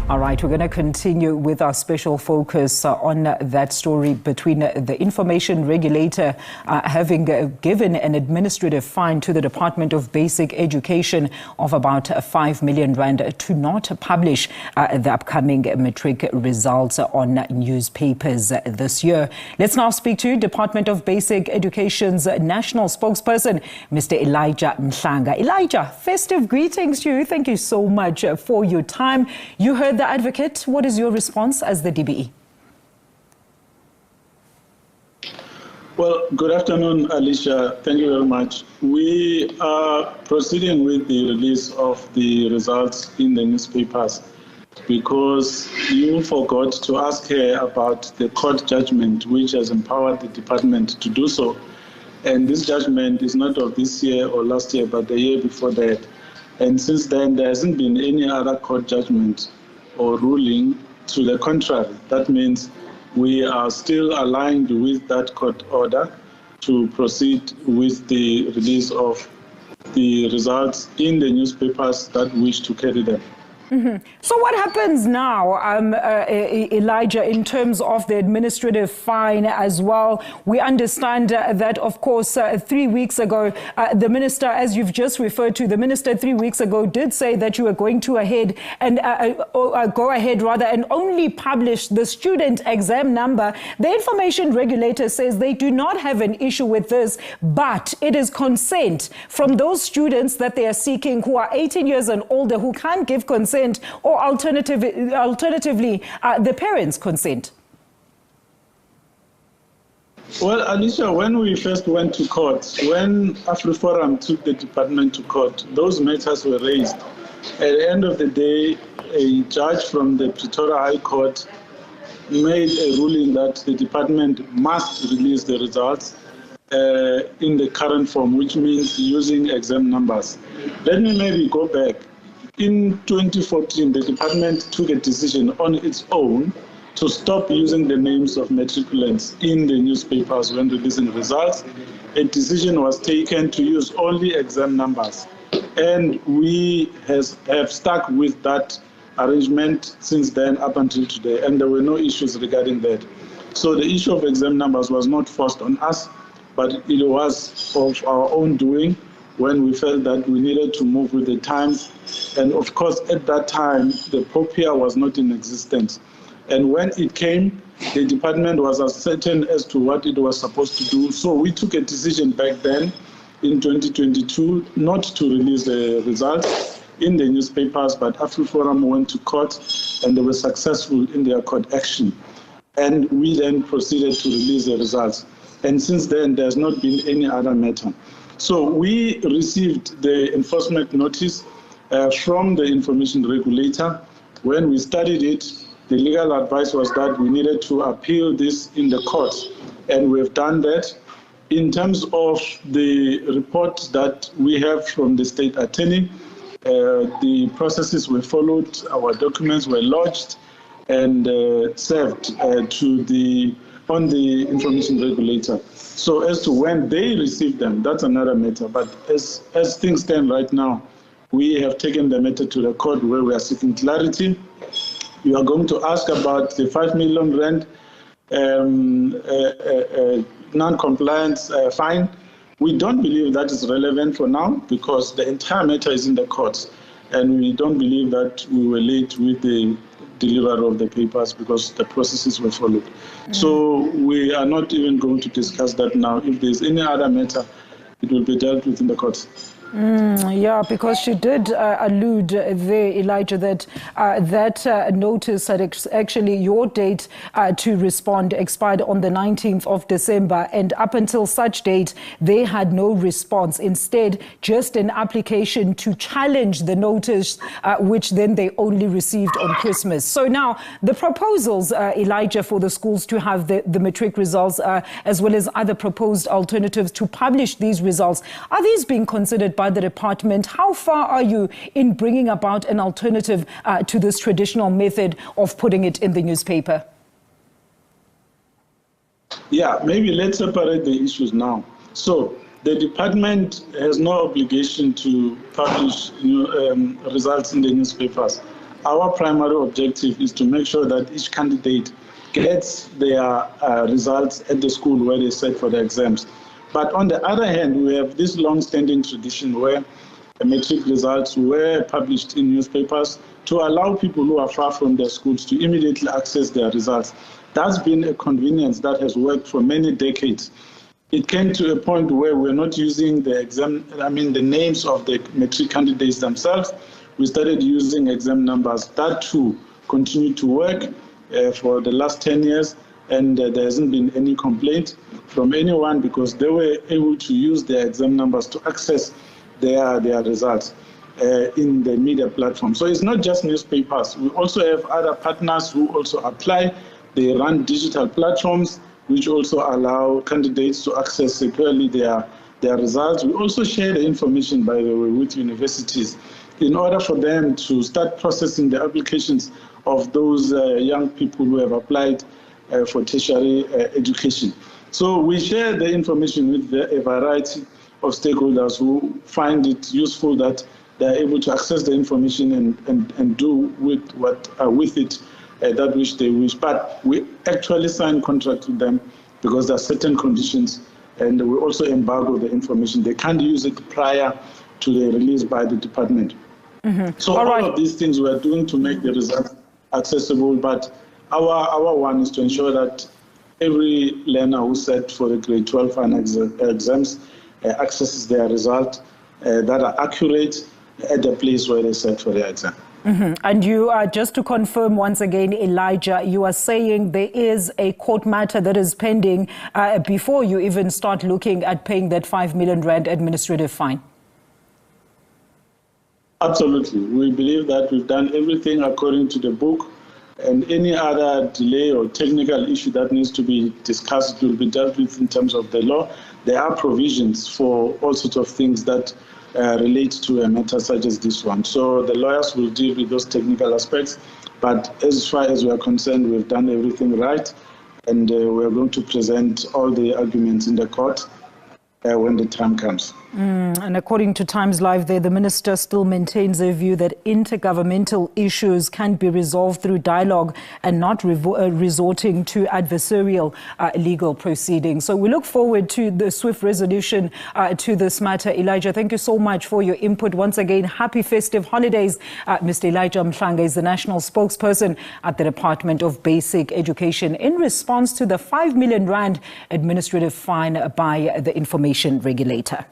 All right, we're going to continue with our special focus on that story between the information regulator having given an administrative fine to the Department of Basic Education of about 5 million rand to not publish the upcoming matric results on newspapers this year. Let's now speak to Department of Basic Education's national spokesperson, Mr. Elijah Mhlanga. Elijah, festive greetings to you. Thank you so much for your time. You heard the advocate. What is your response as the DBE? Well, good afternoon, Alicia. Thank you very much. We are proceeding with the release of the results in the newspapers because you forgot to ask her about the court judgment which has empowered the department to do so. And this judgment is not of this year or last year, but the year before that. And since then, there hasn't been any other court judgment or ruling to the contrary. That means we are still aligned with that court order to proceed with the release of the results in the newspapers that wish to carry them. So what happens now, Elijah, in terms of the administrative fine as well? We understand that, of course, 3 weeks ago, the minister, as you've just referred to, the minister 3 weeks ago did say that you were going to go ahead and only publish the student exam number. The information regulator says they do not have an issue with this, but it is consent from those students that they are seeking who are 18 years and older who can't give consent, or alternatively, the parents' consent? Well, Alicia, when we first went to court, when AfriForum took the department to court, those matters were raised. At the end of the day, a judge from the Pretoria High Court made a ruling that the department must release the results in the current form, which means using exam numbers. Let me maybe go back. In 2014, the department took a decision on its own to stop using the names of matriculants in the newspapers when releasing results. A decision was taken to use only exam numbers. And we have stuck with that arrangement since then up until today, and there were no issues regarding that. So the issue of exam numbers was not forced on us, but it was of our own doing when we felt that we needed to move with the times. And of course, at that time, the POPIA was not in existence. And when it came, the department was uncertain as to what it was supposed to do. So we took a decision back then in 2022 not to release the results in the newspapers, but AfriForum went to court and they were successful in their court action. And we then proceeded to release the results. And since then, there's not been any other matter. So we received the enforcement notice from the information regulator. When we studied it, the legal advice was that we needed to appeal this in the court, and we've done that. In terms of the report that we have from the state attorney, the processes were followed, our documents were lodged and served on the information regulator. So as to when they receive them, that's another matter. But as things stand right now, we have taken the matter to the court where we are seeking clarity. You are going to ask about the 5 million rand non-compliance fine. We don't believe that is relevant for now because the entire matter is in the courts, and we don't believe that we were late with the delivery of the papers because the processes were followed. So we are not even going to discuss that now. If there's any other matter, it will be dealt with in the courts. Yeah, because she did allude there, Elijah, that that notice had actually your date to respond expired on the 19th of December, and up until such date, they had no response. Instead, just an application to challenge the notice, which then they only received on Christmas. So now, the proposals, Elijah, for the schools to have the matric results, as well as other proposed alternatives to publish these results, are these being considered by the department? How far are you in bringing about an alternative to this traditional method of putting it in the newspaper? Yeah, maybe let's separate the issues now. So the department has no obligation to publish results in the newspapers. our primary objective is to make sure that each candidate gets their results at the school where they sat for the exams. But on the other hand, we have this long-standing tradition where matric results were published in newspapers to allow people who are far from their schools to immediately access their results. That's been a convenience that has worked for many decades. It came to a point where we're not using the names of the matric candidates themselves. We started using exam numbers. That too continued to work for the last 10 years, and there hasn't been any complaint from anyone because they were able to use their exam numbers to access their results in the media platform. So it's not just newspapers. We also have other partners who also apply. They run digital platforms which also allow candidates to access securely their results. We also share the information, by the way, with universities in order for them to start processing the applications of those young people who have applied for tertiary education. So we share the information with a variety of stakeholders who find it useful that they are able to access the information and do with it that which they wish. But we actually sign contracts with them because there are certain conditions, and we also embargo the information. They can't use it prior to the release by the department. Mm-hmm. So all of these things we are doing to make the results accessible, but our one is to ensure that every learner who sat for the grade 12 final exams accesses their result that are accurate at the place where they sat for the exam. Mm-hmm. And you, just to confirm once again, Elijah, you are saying there is a court matter that is pending before you even start looking at paying that 5 million rand administrative fine? Absolutely. We believe that we've done everything according to the book, and any other delay or technical issue that needs to be discussed will be dealt with in terms of the law. There are provisions for all sorts of things that relate to a matter such as this one. So the lawyers will deal with those technical aspects, but as far as we are concerned, we've done everything right, and we are going to present all the arguments in the court when the time comes. And according to Times Live there, the minister still maintains a view that intergovernmental issues can be resolved through dialogue and not resorting to adversarial legal proceedings. So we look forward to the swift resolution to this matter. Elijah, thank you so much for your input. Once again, happy festive holidays. Mr. Elijah Mhlanga is the national spokesperson at the Department of Basic Education in response to the 5 million rand administrative fine by the information regulator.